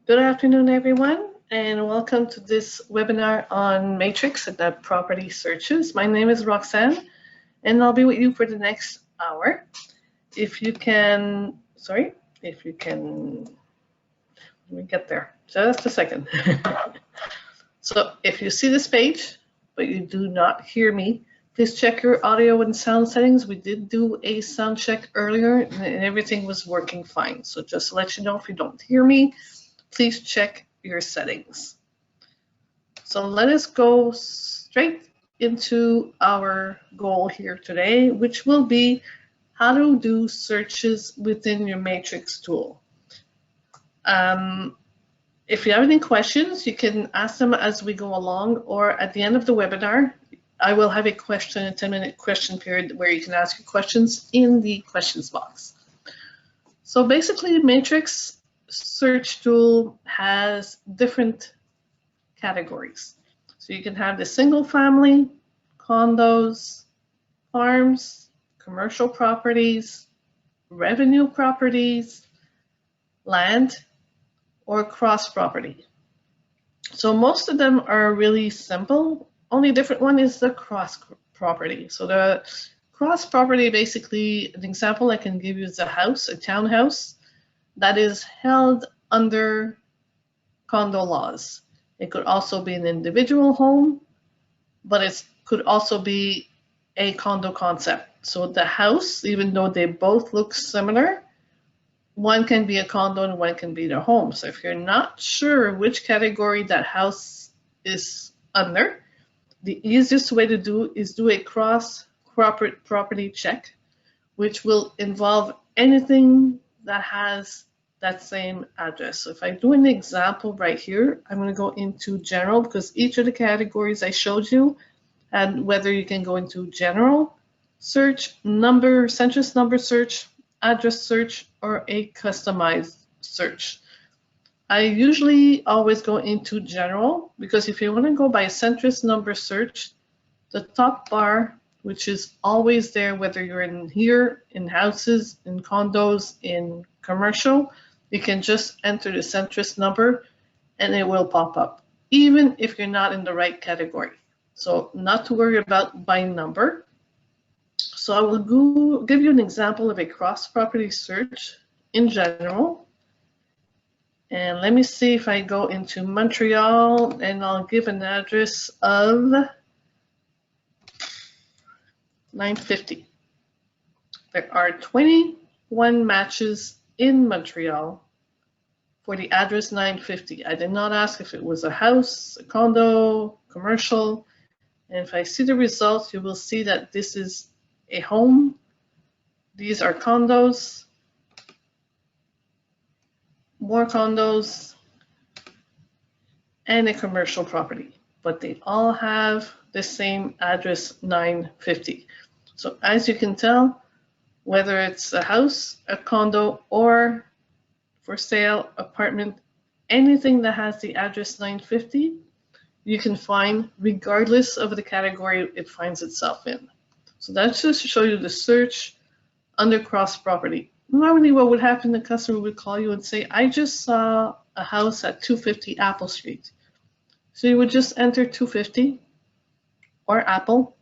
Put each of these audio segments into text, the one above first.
Good afternoon, everyone, and welcome to this webinar on Matrix and the property searches. My name is Roxanne, and I'll be with you for the next hour. If you can, let me get there, just a second. So if you see this page, but you do not hear me, please check your audio and sound settings. We did do a sound check earlier, and everything was working fine. So just to let you know, if you don't hear me, please check your settings. So let us go straight into our goal here today, which will be how to do searches within your Matrix tool. If you have any questions, you can ask them as we go along, or at the end of the webinar, I will have a 10-minute question period where you can ask your questions in the questions box. So basically, Matrix search tool has different categories. So you can have the single family, condos, farms, commercial properties, revenue properties, land, or cross property. So most of them are really simple. Only different one is the cross property. So the cross property, basically, an example I can give you is a house, a townhouse, that is held under condo laws. It could also be an individual home, but it could also be a condo concept. So the house, even though they both look similar, one can be a condo and one can be their home. So if you're not sure which category that house is under, the easiest way to do is do a cross property check, which will involve anything that has that same address. So if I do an example right here, I'm going to go into general because each of the categories I showed you, and whether you can go into general search, number, census number search, address search, or a customized search. I usually always go into general because if you want to go by census number search, the top bar, which is always there, whether you're in here, in houses, in condos, in commercial, you can just enter the census number and it will pop up, even if you're not in the right category. So not to worry about by number. So I will give you an example of a cross-property search in general. And let me see if I go into Montreal and I'll give an address of 950. There are 21 matches in Montreal for the address 950. I did not ask if it was a house, a condo, commercial. And if I see the results, you will see that this is a home. These are condos, more condos, and a commercial property. But they all have the same address 950. So as you can tell, whether it's a house, a condo, or for sale apartment, anything that has the address 950, you can find regardless of the category it finds itself in. So that's just to show you the search under cross property. Normally what would happen, the customer would call you and say, I just saw a house at 250 Apple Street. So you would just enter 250 or Apple,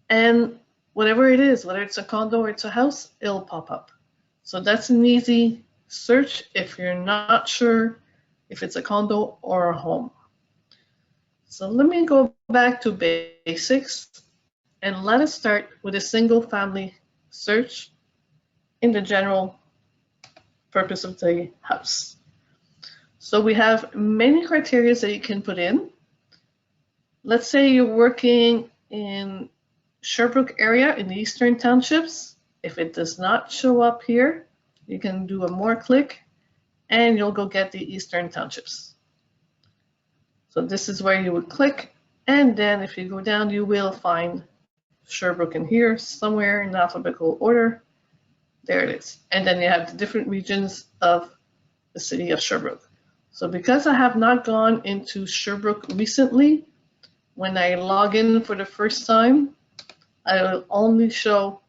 and whatever it is, whether it's a condo or it's a house, it'll pop up. So that's an easy search if you're not sure if it's a condo or a home. So let me go back to basics and let us start with a single family search in the general purpose of the house. So we have many criteria that you can put in. Let's say you're working in Sherbrooke area in the Eastern Townships. If it does not show up here, you can do a more click and you'll go get the Eastern Townships. So this is where you would click, and then if you go down, you will find Sherbrooke in here somewhere in alphabetical order. There it is. And then you have the different regions of the city of Sherbrooke. So because I have not gone into Sherbrooke recently, when I log in for the first time, I will only show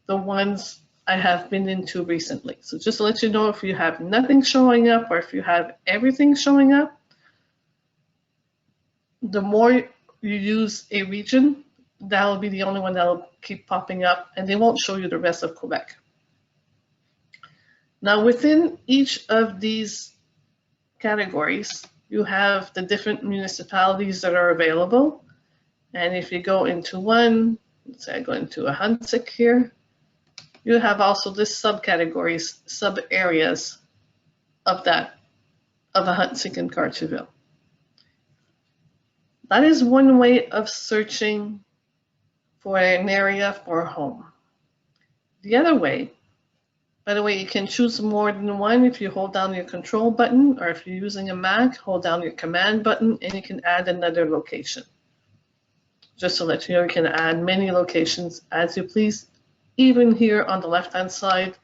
the ones I have been into recently. So just to let you know, if you have nothing showing up or if you have everything showing up, the more you use a region, that'll be the only one that'll keep popping up, and they won't show you the rest of Quebec. Now, within each of these categories, you have the different municipalities that are available. And if you go into one, let's say I go into Ahuntsic here, you have also this subcategories, sub-areas of that, of Ahuntsic and Cartierville. That is one way of searching for an area for a home. The other way, by the way, you can choose more than one if you hold down your control button, or if you're using a Mac, hold down your command button and you can add another location. Just to let you know, you can add many locations as you please. Even here on the left-hand side,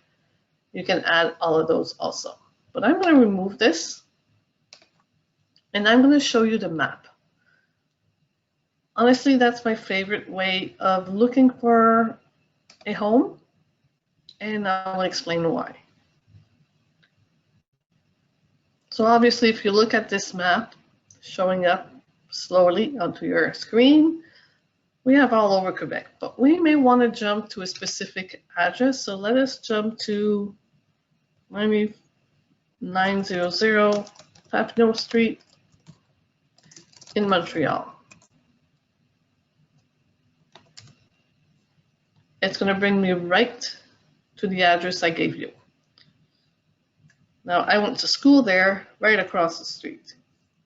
you can add all of those also. But I'm going to remove this and I'm going to show you the map. Honestly, that's my favorite way of looking for a home, and I'll explain why. So obviously, if you look at this map showing up slowly onto your screen, we have all over Quebec, but we may want to jump to a specific address. So let us jump to maybe 900 Papineau Street in Montreal. It's going to bring me right to the address I gave you. Now, I went to school there, right across the street.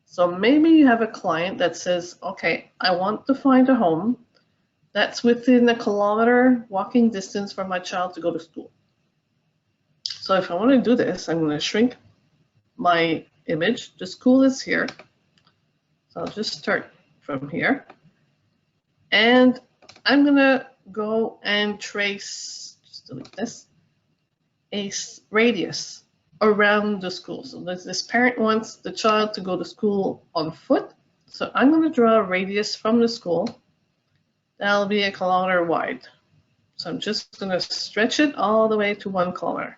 So maybe you have a client that says, okay, I want to find a home that's within a kilometer walking distance for my child to go to school. So if I want to do this, I'm going to shrink my image. The school is here. So I'll just start from here. And I'm going to go and trace, just delete this, a radius around the school. So this parent wants the child to go to school on foot. So I'm going to draw a radius from the school. That'll be a kilometer wide. So I'm just going to stretch it all the way to 1 kilometer.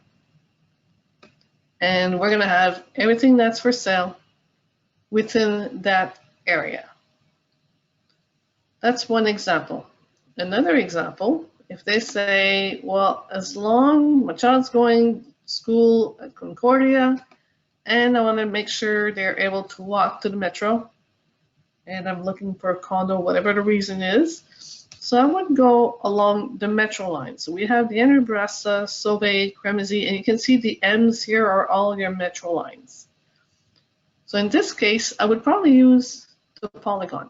And we're going to have everything that's for sale within that area. That's one example. Another example, if they say, well, as long my child's going to school at Concordia and I want to make sure they're able to walk to the metro, and I'm looking for a condo, whatever the reason is, so I would go along the metro line. So we have the Henry Bourassa, Sauvé, Crémazie, and you can see the M's here are all your metro lines. So in this case, I would probably use the polygon.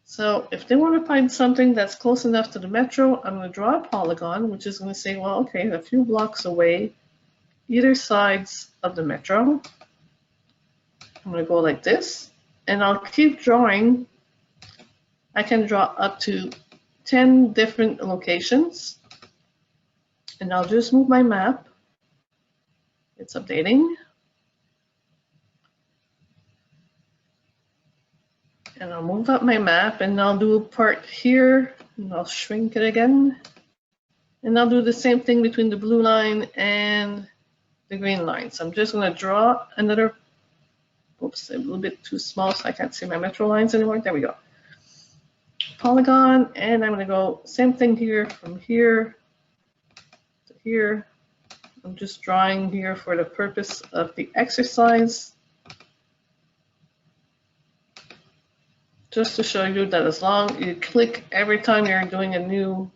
So if they want to find something that's close enough to the metro, I'm going to draw a polygon, which is going to say, well, okay, a few blocks away, either sides of the metro. I'm going to go like this, and I'll keep drawing. I can draw up to 10 different locations, and I'll just move my map. It's updating. And I'll move up my map and I'll do a part here and I'll shrink it again. And I'll do the same thing between the blue line and the green line. So I'm just going to draw another, oops, a little bit too small so I can't see my metro lines anymore. There we go. Polygon, and I'm going to go same thing here from here to here. I'm just drawing here for the purpose of the exercise. Just to show you that as long you click every time you're doing a new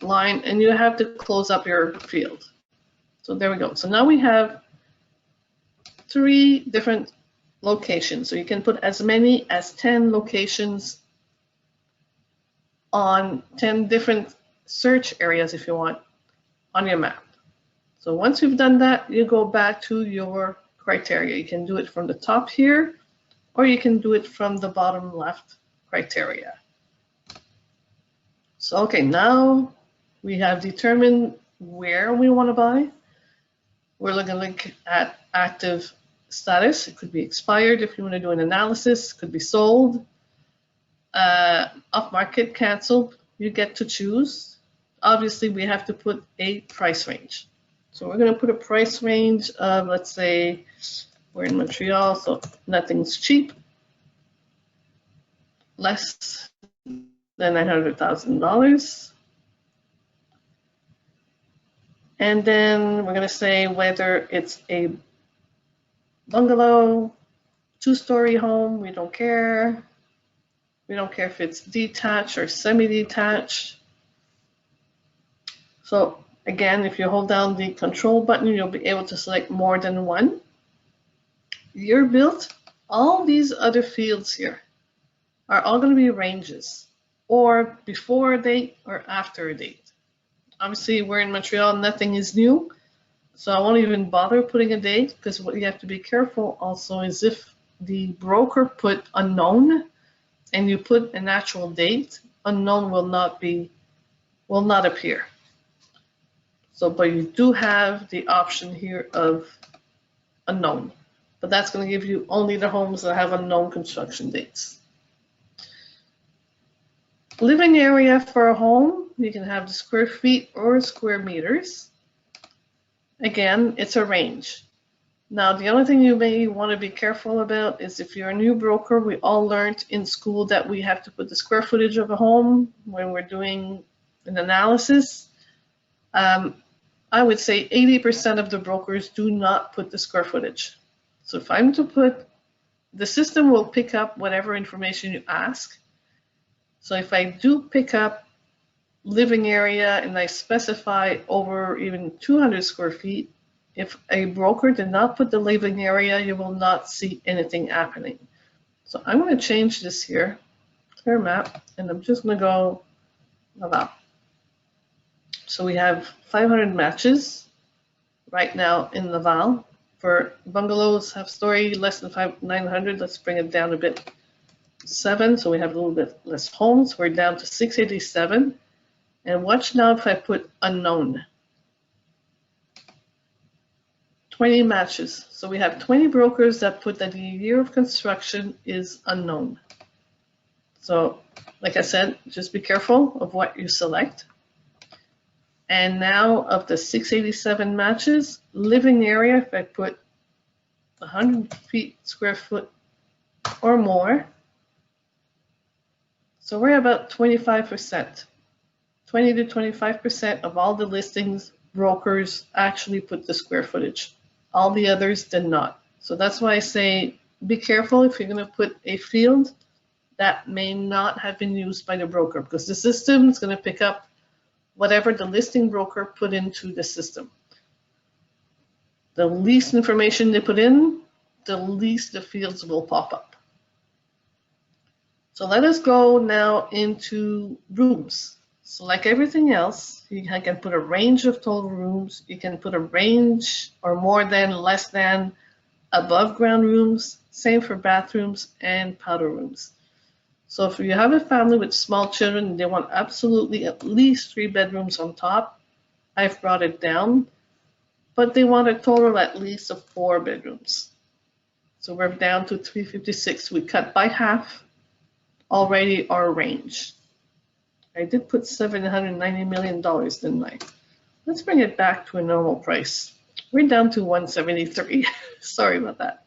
line, and you have to close up your field. So there we go. So now we have 3 different locations. So you can put as many as 10 locations on 10 different search areas if you want on your map. So once you've done that, you go back to your criteria. You can do it from the top here, or you can do it from the bottom left criteria. So, okay, now we have determined where we want to buy. We're looking to look at active status. It could be expired if you want to do an analysis. It could be sold, off market, canceled. You get to choose. obviously we have to put a price range. So we're going to put a price range of, let's say, we're in Montreal, so nothing's cheap, less than $900,000. And then we're going to say whether it's a bungalow, two-story home, we don't care. We don't care if it's detached or semi-detached. So again, if you hold down the control button, you'll be able to select more than one. Year built, all these other fields here are all going to be ranges, or before a date or after a date. Obviously, we're in Montreal, nothing is new, so I won't even bother putting a date, because what you have to be careful also is if the broker put unknown and you put an actual date, unknown will not appear. So, but you do have the option here of unknown, but that's going to give you only the homes that have unknown construction dates. Living area for a home, you can have the square feet or square meters. Again, it's a range. Now, the only thing you may want to be careful about is if you're a new broker, we all learned in school that we have to put the square footage of a home when we're doing an analysis. I would say 80% of the brokers do not put the square footage. So if I'm to put, the system will pick up whatever information you ask. So if I do pick up living area and I specify over even 200 square feet, if a broker did not put the living area, you will not see anything happening. So I'm going to change this here, clear map, and I'm just going to go Laval. So we have 500 matches right now in Laval. For bungalows, half-story, less than 900, let's bring it down a bit. 7, so we have a little bit less homes. We're down to 687. And watch now if I put unknown. 20 matches. So we have 20 brokers that put that the year of construction is unknown. So, like I said, just be careful of what you select. And now of the 687 matches, living area, if I put 100 feet square foot or more, so we're about 25%. 20 to 25% of all the listings, brokers actually put the square footage. All the others did not. So that's why I say be careful if you're going to put a field that may not have been used by the broker, because the system is going to pick up whatever the listing broker put into the system. The least information they put in, the least the fields will pop up. So let us go now into rooms. So like everything else, you can put a range of total rooms. You can put a range or more than, less than, above ground rooms. Same for bathrooms and powder rooms. So if you have a family with small children and they want absolutely at least 3 bedrooms on top, I've brought it down, but they want a total at least of 4 bedrooms. So we're down to 356. We cut by half already our range. I did put $790 million, didn't I? Let's bring it back to a normal price. We're down to 173. Sorry about that.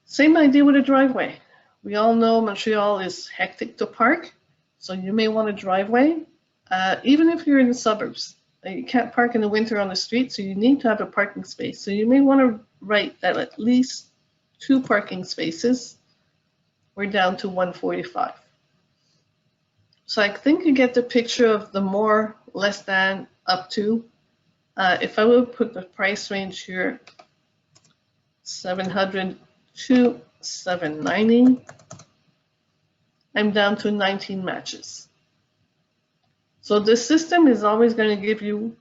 Same idea with a driveway. We all know Montreal is hectic to park, so you may want a driveway. Even if you're in the suburbs, you can't park in the winter on the street, so you need to have a parking space. So you may want to write that at least 2 parking spaces. We're down to 145. So I think you get the picture of the more, less than, up to. If I would put the price range here, 700 to 790, I'm down to 19 matches. So the system is always going to give you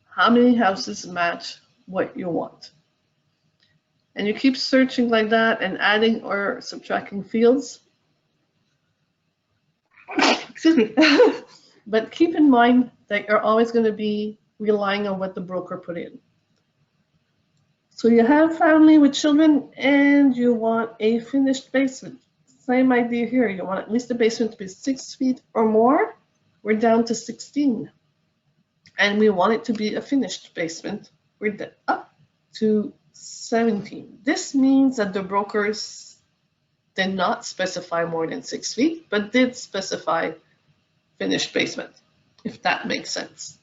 how many houses match what you want. And you keep searching like that and adding or subtracting fields. Excuse me. But keep in mind that you're always going to be relying on what the broker put in. So you have family with children and you want a finished basement. Same idea here. You want at least the basement to be 6 feet or more. we're down to 16. And we want it to be a finished basement, we're up to 17. This means that the brokers did not specify more than 6 feet, but did specify finished basement, if that makes sense.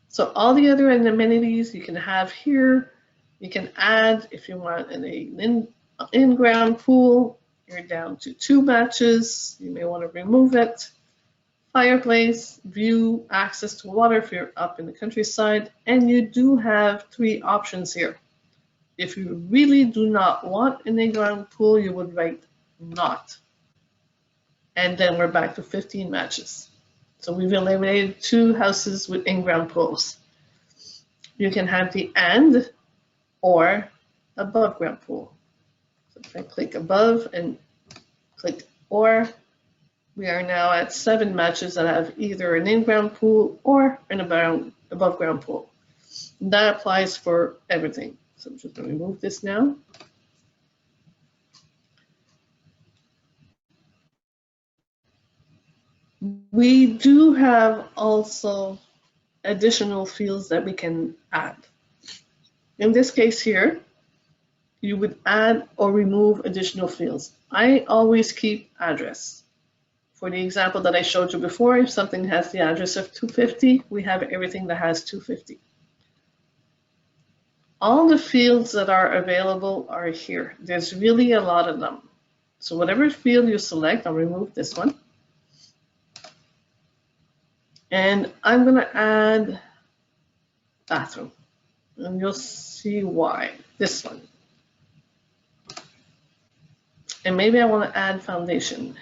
So all the other amenities you can have here, you can add if you want an in-ground pool. You're down to 2 matches. You may want to remove it. Fireplace, view, access to water if you're up in the countryside, and you do have 3 options here. If you really do not want an in-ground pool, you would write not. And then we're back to 15 matches. So we've eliminated 2 houses with in-ground pools. You can have the and or above ground pool. So if I click above and click or, we are now at 7 matches that have either an in-ground pool or an above ground pool. And that applies for everything. So I'm just going to remove this now. We do have also additional fields that we can add. In this case here, you would add or remove additional fields. I always keep address. For the example that I showed you before, if something has the address of 250, we have everything that has 250. All the fields that are available are here. There's really a lot of them. So whatever field you select, I'll remove this one. And I'm going to add bathroom. And you'll see why. This one. And maybe I want to add foundation.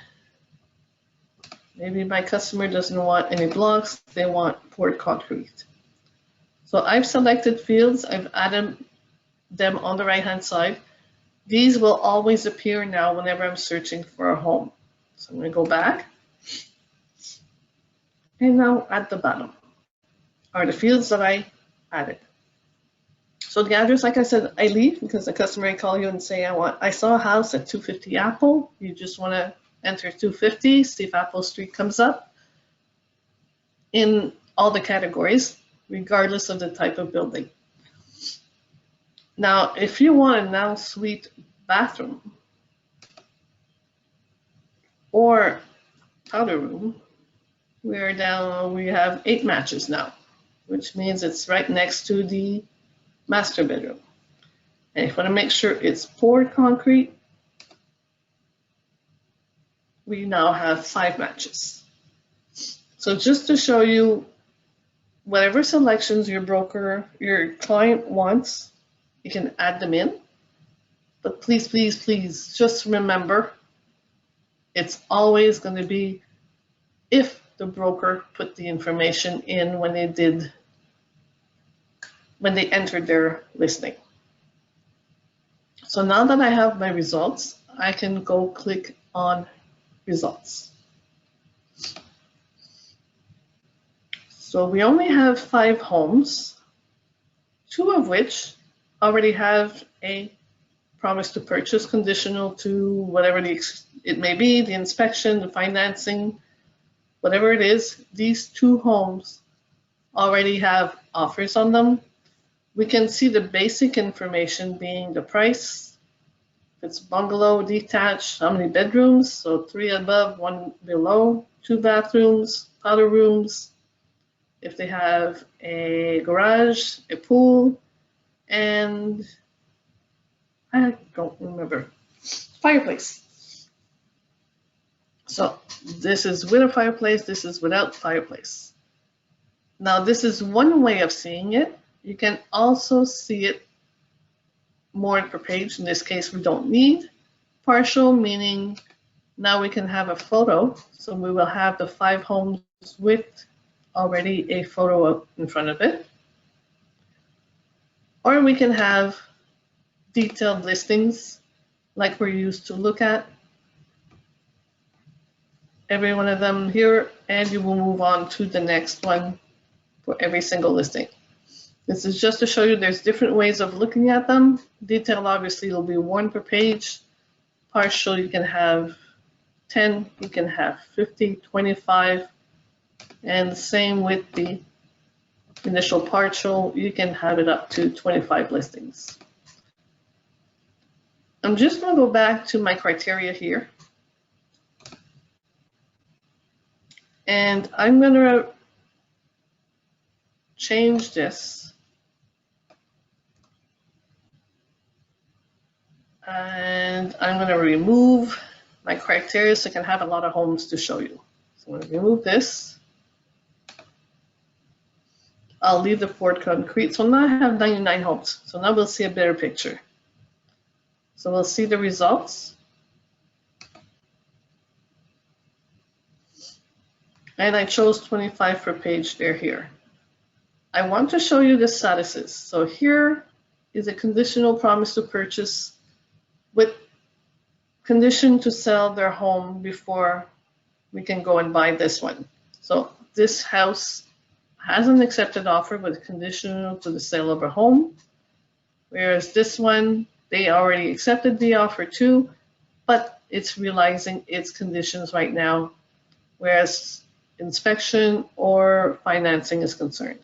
Maybe my customer doesn't want any blocks, they want poured concrete. So I've selected fields, I've added them on the right-hand side. These will always appear now whenever I'm searching for a home. So I'm going to go back. And now at the bottom are the fields that I added. So the address, like I said, I leave because the customer may call you and say, I saw a house at 250 Apple. You just want to enter 250, see if Apple Street comes up in all the categories, regardless of the type of building. Now, if you want an ensuite bathroom or powder room, we have 8 matches now, which means it's right next to the master bedroom. And if you want to make sure it's poured concrete, we now have 5 matches. So just to show you, whatever selections your client wants, you can add them in. But please, please, please, just remember, it's always going to be if the broker put the information in when they entered their listing. So now that I have my results, I can go click on results. So we only have 5 homes, 2 of which already have a promise to purchase conditional to whatever it may be, the inspection, the financing, whatever it is. These 2 homes already have offers on them. We can see the basic information being the price, if it's bungalow, detached, how many bedrooms, so 3 above, 1 below, 2 bathrooms, powder rooms, if they have a garage, a pool, and I don't remember, fireplace. So this is with a fireplace, this is without fireplace. Now this is one way of seeing it. You can also see it more per page. In this case, we don't need partial, meaning now we can have a photo. So we will have the 5 homes with already a photo up in front of it. Or we can have detailed listings like we're used to look at. Every one of them here, and you will move on to the next one for every single listing. This is just to show you there's different ways of looking at them. Detailed obviously will be 1 per page. Partial you can have 10, you can have 50, 25. And same with the initial partial, you can have it up to 25 listings. I'm just going to go back to my criteria here. And I'm going to change this. And I'm going to remove my criteria so I can have a lot of homes to show you. So I'm going to remove this. I'll leave the poured concrete. So now I have 99 homes. So now we'll see a better picture. So we'll see the results. And I chose 25 per page there here. I want to show you the statuses. So here is a conditional promise to purchase with condition to sell their home before we can go and buy this one. So this house has an accepted offer with conditional to the sale of a home, whereas this one, they already accepted the offer too, but it's realizing its conditions right now, whereas inspection or financing is concerned.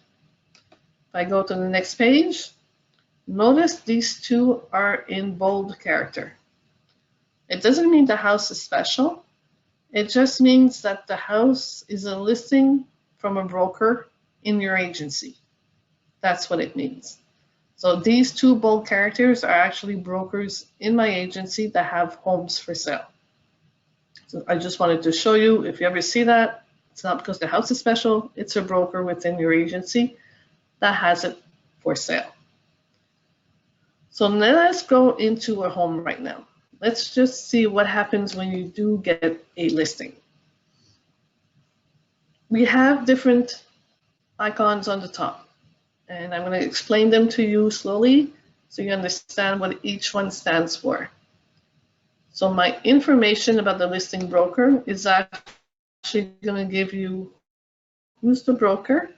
If I go to the next page, notice these two are in bold character. It doesn't mean the house is special. It just means that the house is a listing from a broker in your agency. That's what it means. So these two bold characters are actually brokers in my agency that have homes for sale. So I just wanted to show you, if you ever see that, it's not because the house is special, it's a broker within your agency that has it for sale. So let's go into a home right now. Let's just see what happens when you do get a listing. We have different icons on the top, and I'm going to explain them to you slowly so you understand what each one stands for. So my information about the listing broker is actually going to give you who's the broker,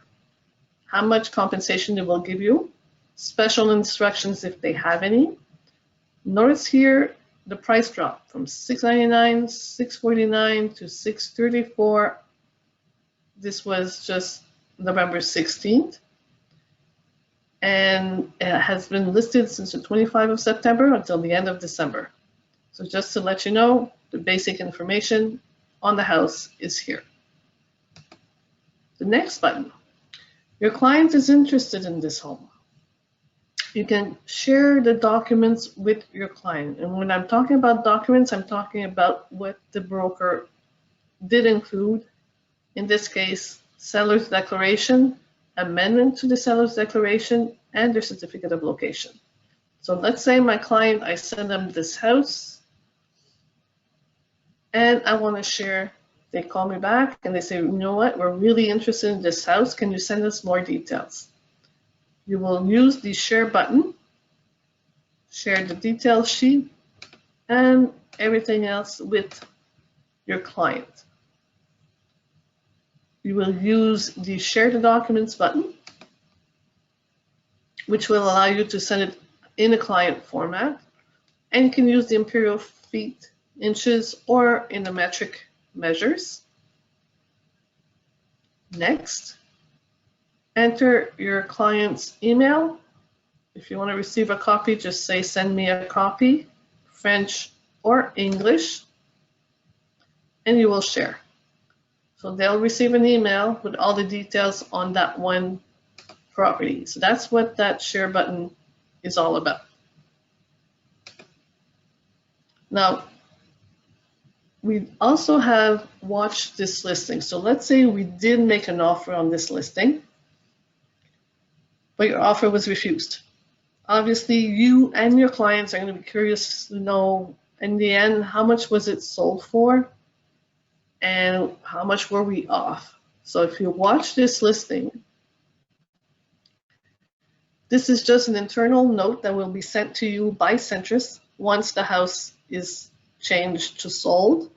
how much compensation they will give you, special instructions if they have any. Notice here the price drop from $699, $649 to $634. This was just November 16th, and it has been listed since the 25th of September until the end of December. So just to let you know, the basic information on the house is here. The next button, your client is interested in this home. You can share the documents with your client. And when I'm talking about documents, I'm talking about what the broker did include. In this case, seller's declaration, amendment to the seller's declaration, and their certificate of location. So let's say my client, I send them this house, and I want to share. They call me back and they say, you know what, we're really interested in this house. Can you send us more details? You will use the share button, share the details sheet, and everything else with your client. You will use the Share the Documents button, which will allow you to send it in a client format, and you can use the imperial feet, inches, or in the metric measures. Next, enter your client's email. If you want to receive a copy, just say send me a copy, French or English, and you will share. So they'll receive an email with all the details on that one property. So that's what that share button is all about. Now, we also have watched this listing. So let's say we did make an offer on this listing, but your offer was refused. Obviously, you and your clients are going to be curious to know, in the end, how much was it sold for? And how much were we off? So if you watch this listing, this is just an internal note that will be sent to you by Centris once the house is changed to sold.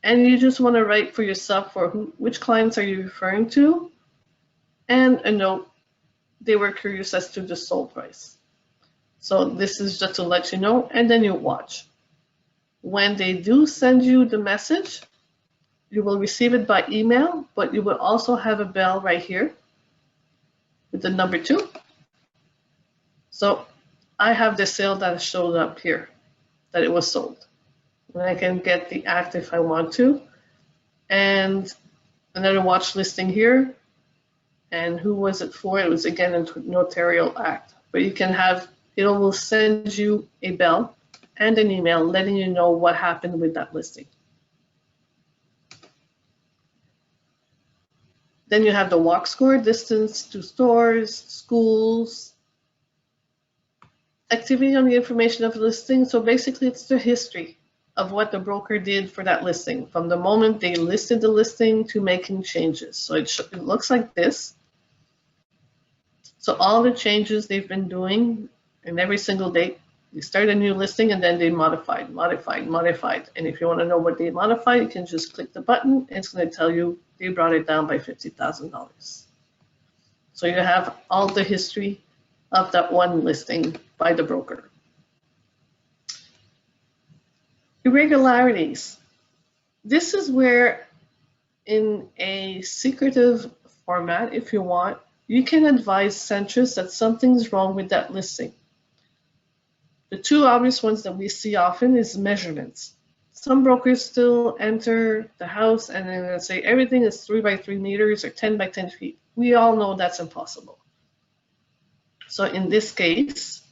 And you just want to write for yourself for which clients are you referring to, and a note, they were curious as to the sold price. So this is just to let you know, and then you watch. When they do send you the message, You will receive it by email, but you will also have a bell right here with the number 2. So I have the sale that showed up here, that it was sold. And I can get the act if I want to. And another watch listing here. And who was it for? It was again a notarial act. But you can have, it will send you a bell and an email letting you know what happened with that listing. Then you have the walk score, distance to stores, schools, activity on the information of the listing. So basically it's the history of what the broker did for that listing from the moment they listed the listing to making changes. So it looks like this. So all the changes they've been doing, and every single day they start a new listing and then they modified. And if you want to know what they modified, you can just click the button and it's going to tell you they brought it down by $50,000. So you have all the history of that one listing by the broker. Irregularities. This is where in a secretive format, if you want, you can advise Centris that something's wrong with that listing. The two obvious ones that we see often is measurements. Some brokers still enter the house and then say everything is 3 by 3 meters or 10 by 10 feet. We all know that's impossible. So in this case,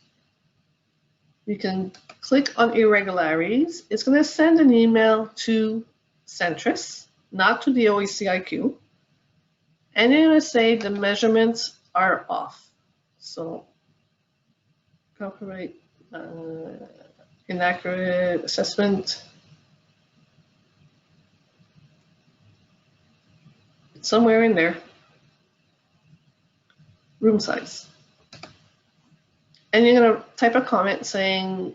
you can click on irregularities. It's going to send an email to Centris, not to the OECIQ. And you're going to say the measurements are off. So copyright inaccurate assessment. It's somewhere in there. Room size. And you're going to type a comment saying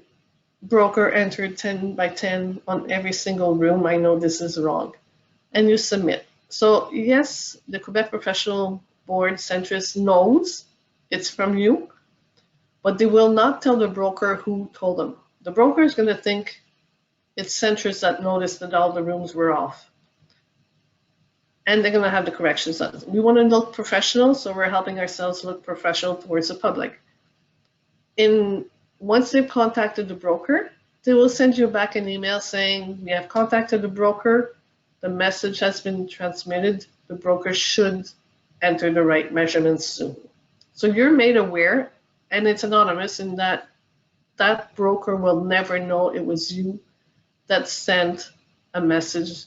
broker entered 10 by 10 on every single room. I know this is wrong. And you submit. So yes, the Quebec Professional Board Centris knows it's from you, but they will not tell the broker who told them. The broker is going to think it's Centris that noticed that all the rooms were off. And they're going to have the corrections done. We want to look professional, so we're helping ourselves look professional towards the public. Once they've contacted the broker, they will send you back an email saying, we have contacted the broker, the message has been transmitted, the broker should enter the right measurements soon. So you're made aware, and it's anonymous in that that broker will never know it was you that sent a message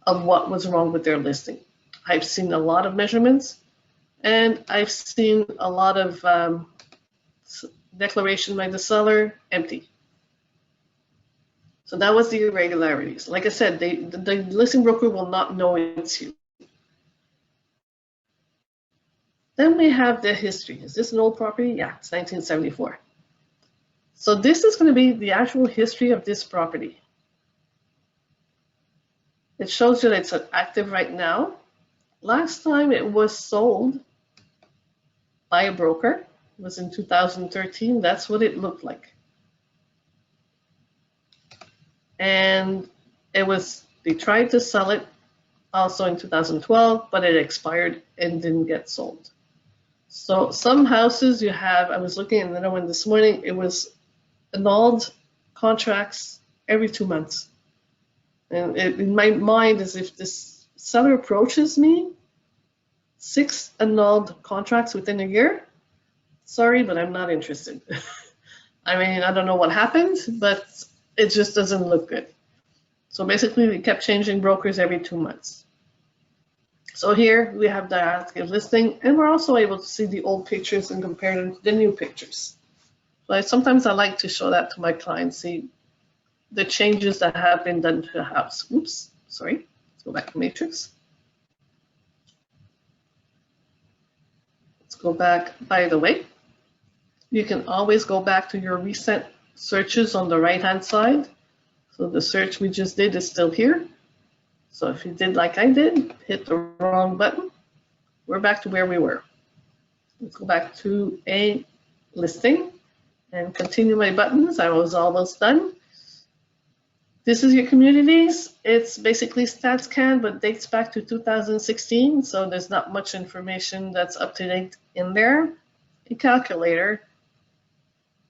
of what was wrong with their listing. I've seen a lot of measurements, and I've seen a lot of declaration by the seller empty. So that was the irregularities. Like I said, the listing broker will not know it's you. Then we have the history. Is this an old property? Yeah, it's 1974. So this is going to be the actual history of this property. It shows you that it's active right now. Last time it was sold by a broker was in 2013. That's what it looked like. And they tried to sell it also in 2012, but it expired and didn't get sold. So some houses you have, I was looking at another one this morning, it was annulled contracts every 2 months. And in my mind is if this seller approaches me, 6 annulled contracts within a year, sorry, but I'm not interested. I mean, I don't know what happened, but it just doesn't look good. So basically, we kept changing brokers every 2 months. So here we have the active listing, and we're also able to see the old pictures and compare them to the new pictures. So sometimes I like to show that to my clients, see the changes that have been done to the house. Oops, sorry, let's go back to Matrix. Let's go back, by the way. You can always go back to your recent searches on the right-hand side. So the search we just did is still here. So if you did like I did, hit the wrong button, we're back to where we were. Let's go back to a listing and continue my buttons. I was almost done. This is your communities. It's basically StatsCan, but dates back to 2016, so there's not much information that's up to date in there. A calculator.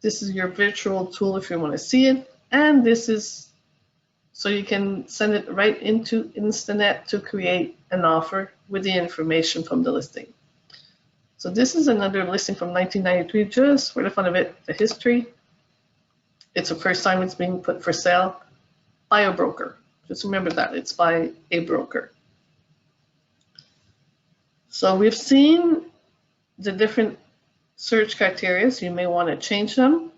This is your virtual tool if you want to see it, and this is so you can send it right into Instanet to create an offer with the information from the listing. So this is another listing from 1993, just for the fun of it, the history. It's the first time it's being put for sale by a broker. Just remember that, it's by a broker. So we've seen the different search criteria. You may want to change them.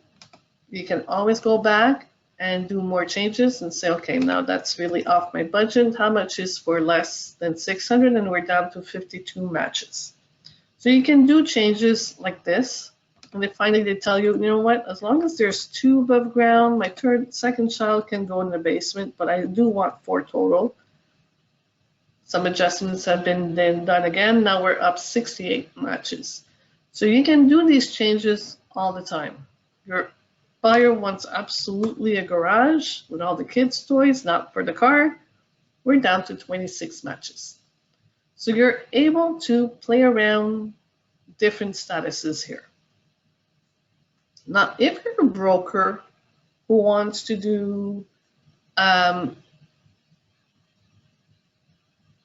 You can always go back and do more changes and say, okay, now that's really off my budget. How much is for less than 600? And we're down to 52 matches. So you can do changes like this. And finally they tell you, you know what, as long as there's 2 above ground, my second child can go in the basement, but I do want 4 total. Some adjustments have been then done again. Now we're up 68 matches. So you can do these changes all the time. Your buyer wants absolutely a garage with all the kids' toys, not for the car. We're down to 26 matches. So you're able to play around different statuses here. Now, if you're a broker who wants to do,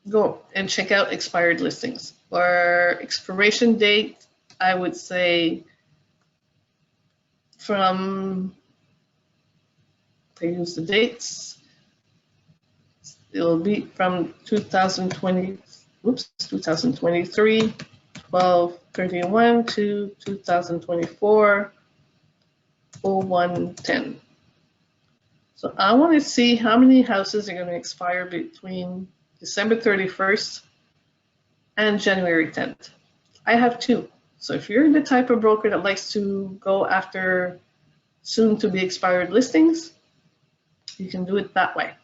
go and check out expired listings or expiration date, I would say from, I use the dates, it will be from 2023, 12/31 to 2024, 01/10. So I want to see how many houses are going to expire between December 31st and January 10th. I have 2. So if you're the type of broker that likes to go after soon to be expired listings, you can do it that way.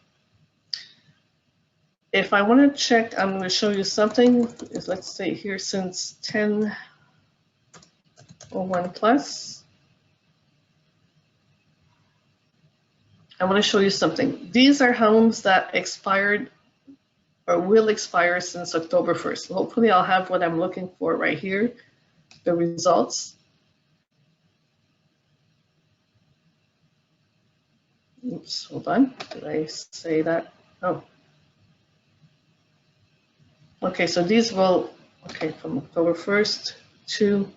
If I want to check, I'm going to show you something. Let's say here since 10/01 plus. I want to show you something. These are homes that expired or will expire since October 1st. Hopefully I'll have what I'm looking for right here, the results. Oops, hold on. Did I say that? Oh. Okay, so these will, okay, from October 1st to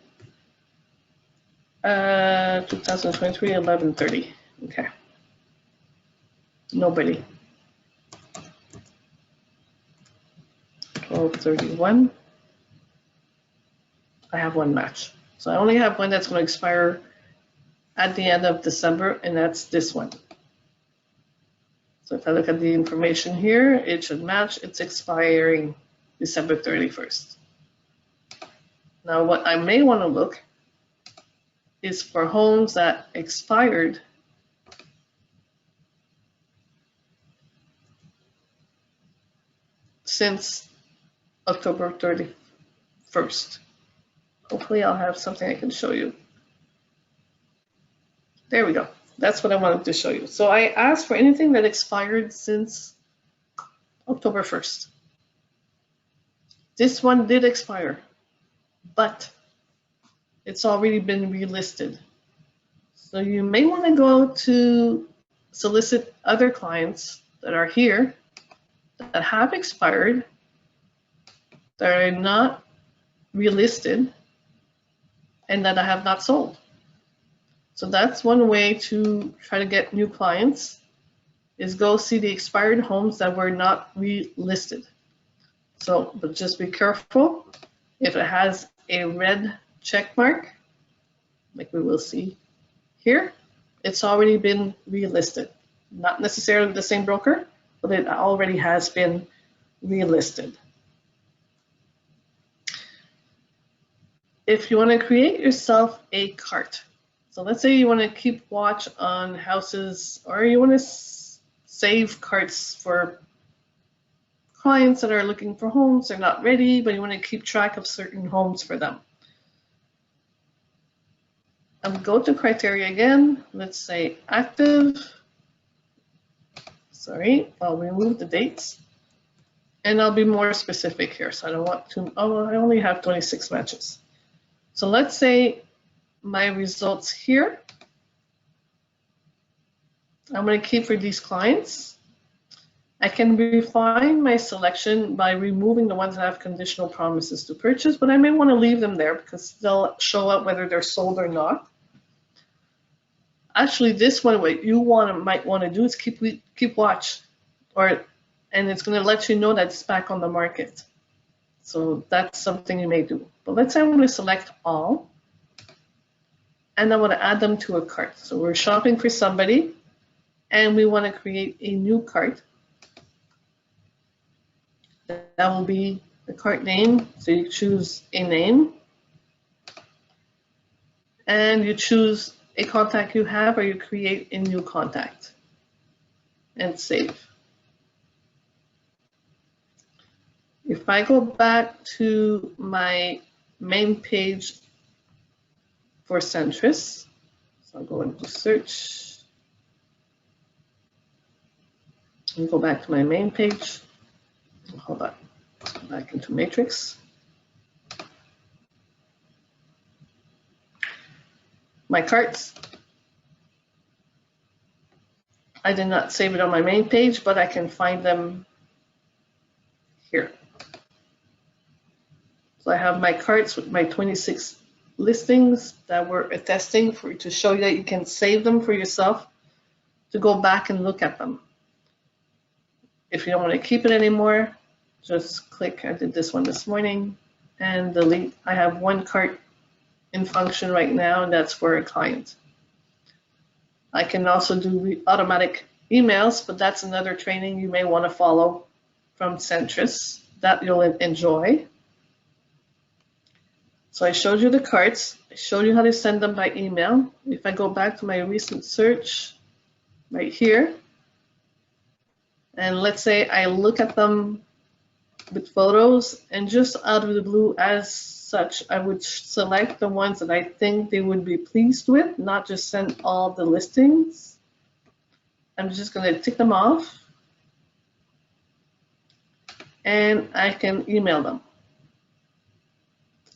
2023, 11/30. Okay. Nobody. 12/31. I have 1 match. So I only have one that's going to expire at the end of December, and that's this one. So if I look at the information here, it should match. It's expiring December 31st. Now what I may want to look is for homes that expired since October 31st. Hopefully I'll have something I can show you. There we go. That's what I wanted to show you. So I asked for anything that expired since October 1st. This one did expire, but it's already been relisted. So you may want to go to solicit other clients that are here that have expired, that are not relisted, and that I have not sold. So that's one way to try to get new clients, is go see the expired homes that were not relisted. So, but just be careful. If it has a red check mark, like we will see here, it's already been relisted. Not necessarily the same broker, but it already has been relisted. If you want to create yourself a cart, so let's say you want to keep watch on houses, or you want to save carts for clients that are looking for homes, they're not ready, but you want to keep track of certain homes for them. Go to criteria again, let's say active, Sorry, I'll remove the dates. And I'll be more specific here. So I don't want to, oh, I only have 26 matches. So let's say my results here, I'm going to keep for these clients. I can refine my selection by removing the ones that have conditional promises to purchase, but I may want to leave them there because they'll show up whether they're sold or not. Actually, this one, what you might want to do is keep watch, and it's going to let you know that it's back on the market. So that's something you may do. But let's say I'm going to select all, and I want to add them to a cart. So we're shopping for somebody, and we want to create a new cart. That will be the cart name. So you choose a name, and you choose a contact you have, or you create a new contact, and save. If I go back to my main page for Centris, so I'll go into search and go back to my main page. Hold on, back into Matrix. My carts. I did not save it on my main page, but I can find them here. So I have my carts with my 26 listings that we're attesting to show you that you can save them for yourself to go back and look at them. If you don't want to keep it anymore, just click, I did this one this morning, and delete. I have one cart in function right now, and that's for a client. I can also do automatic emails, but that's another training you may want to follow from Centris that you'll enjoy. So I showed you the carts. I showed you how to send them by email. If I go back to my recent search right here, and let's say I look at them with photos, and just out of the blue as such, I would select the ones that I think they would be pleased with, not just send all the listings. I'm just going to tick them off, and I can email them.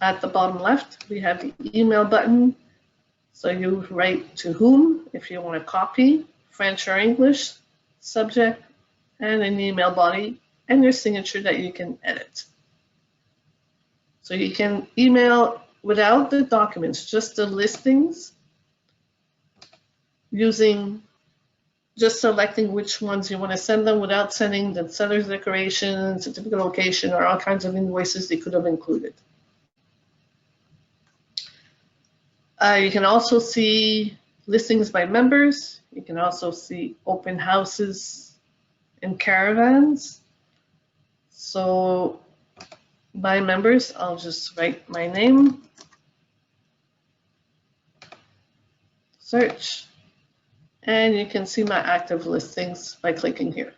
At the bottom left, we have the email button. So you write to whom, if you want to copy, French or English, subject, and an email body, and your signature that you can edit. So you can email without the documents, just the listings, using just selecting which ones you want to send them without sending the seller's declaration, certificate of location, or all kinds of invoices they could have included. You can also see listings by members. You can also see open houses and caravans. So by members, I'll just write my name, search, and you can see my active listings by clicking here.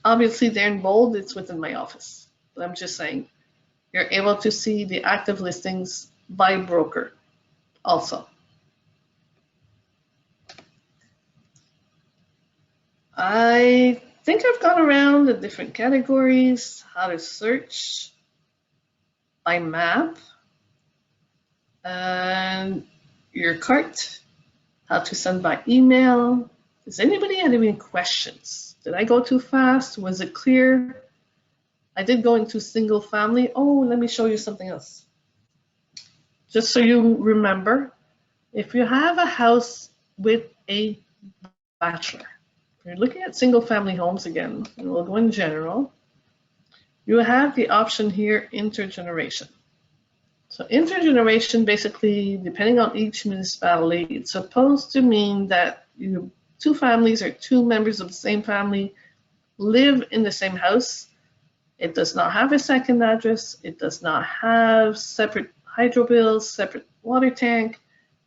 Obviously they're in bold, it's within my office, but I'm just saying you're able to see the active listings by broker also. I think I've gone around the different categories, how to search by map, and your cart, how to send by email. Does anybody have any questions? Did I go too fast? Was it clear? I did go into single family. Oh, let me show you something else. Just so you remember, if you have a house with a bachelor, if you're looking at single family homes again, and we'll go in general, you have the option here, intergeneration. So intergeneration, basically, depending on each municipality, it's supposed to mean that two families or two members of the same family live in the same house. It does not have a second address. It does not have separate hydro bills, separate water tank.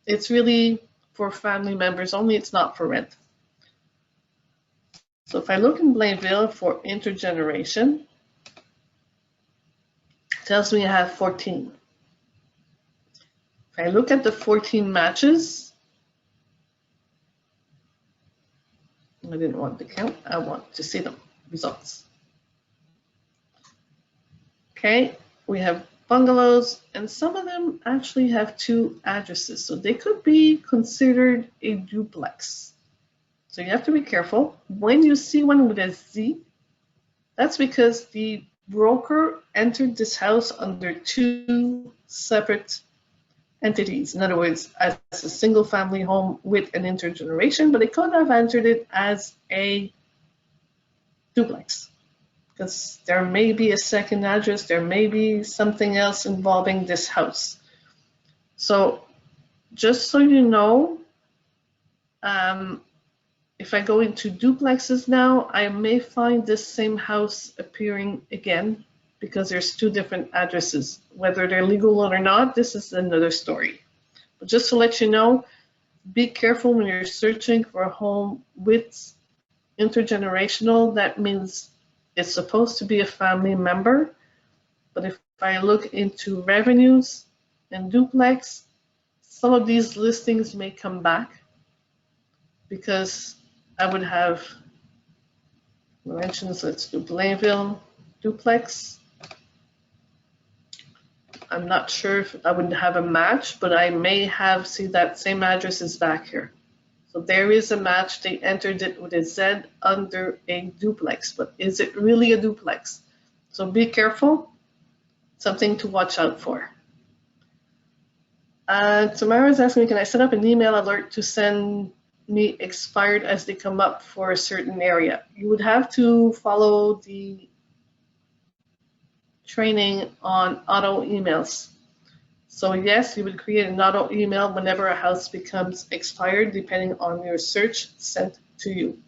It's really for family members only. It's not for rent. So if I look in Blainville for intergeneration, it tells me I have 14. If I look at the 14 matches, I didn't want the count, I want to see them, results. Okay, we have bungalows, and some of them actually have 2 addresses, so they could be considered a duplex. So you have to be careful. When you see one with a Z, that's because the broker entered this house under 2 separate entities. In other words, as a single family home with an intergeneration, but they could have entered it as a duplex, because there may be a second address, there may be something else involving this house. So just so you know, if I go into duplexes now, I may find this same house appearing again because there's 2 different addresses. Whether they're legal or not, this is another story. But just to let you know, be careful when you're searching for a home with intergenerational. That means it's supposed to be a family member. But if I look into revenues and duplex, some of these listings may come back because I would have mentions. Let's do Blainville duplex. I'm not sure if I would have a match, but I may have, see that same address is back here. So there is a match. They entered it with a Z under a duplex, but is it really a duplex? So be careful, something to watch out for. Tamara's asking me, can I set up an email alert to send me expired as they come up for a certain area? You would have to follow the training on auto emails. So yes, you would create an auto email whenever a house becomes expired, depending on your search sent to you.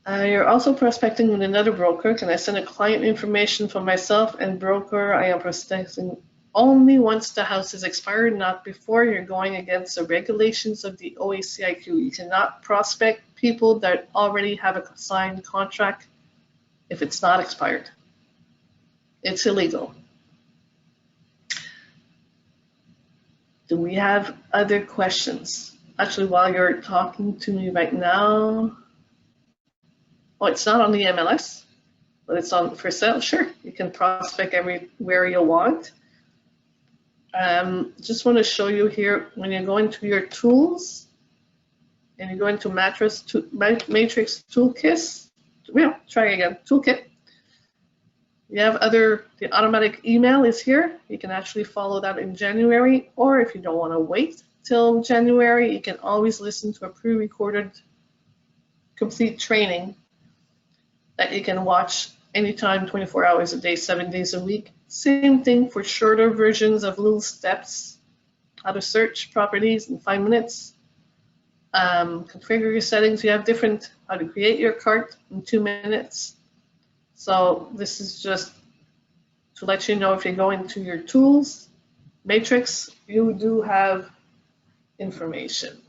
You're also prospecting with another broker. Can I send a client information for myself and broker? I am prospecting only once the house is expired, not before. You're going against the regulations of the OACIQ. You cannot prospect people that already have a signed contract if it's not expired. It's illegal. Do we have other questions? Actually, while you're talking to me right now, oh, it's not on the MLS, but it's on for sale. Sure, you can prospect everywhere you want. Just want to show you here, when you go into your tools and you go into Matrix Toolkit, yeah, try again, Toolkit. You have the automatic email is here. You can actually follow that in January, or if you don't want to wait till January, you can always listen to a pre-recorded complete training that you can watch anytime, 24 hours a day, 7 days a week. Same thing for shorter versions of little steps, how to search properties in 5 minutes, configure your settings. You have different, how to create your cart in 2 minutes. So this is just to let you know, if you go into your tools, matrix, you do have information.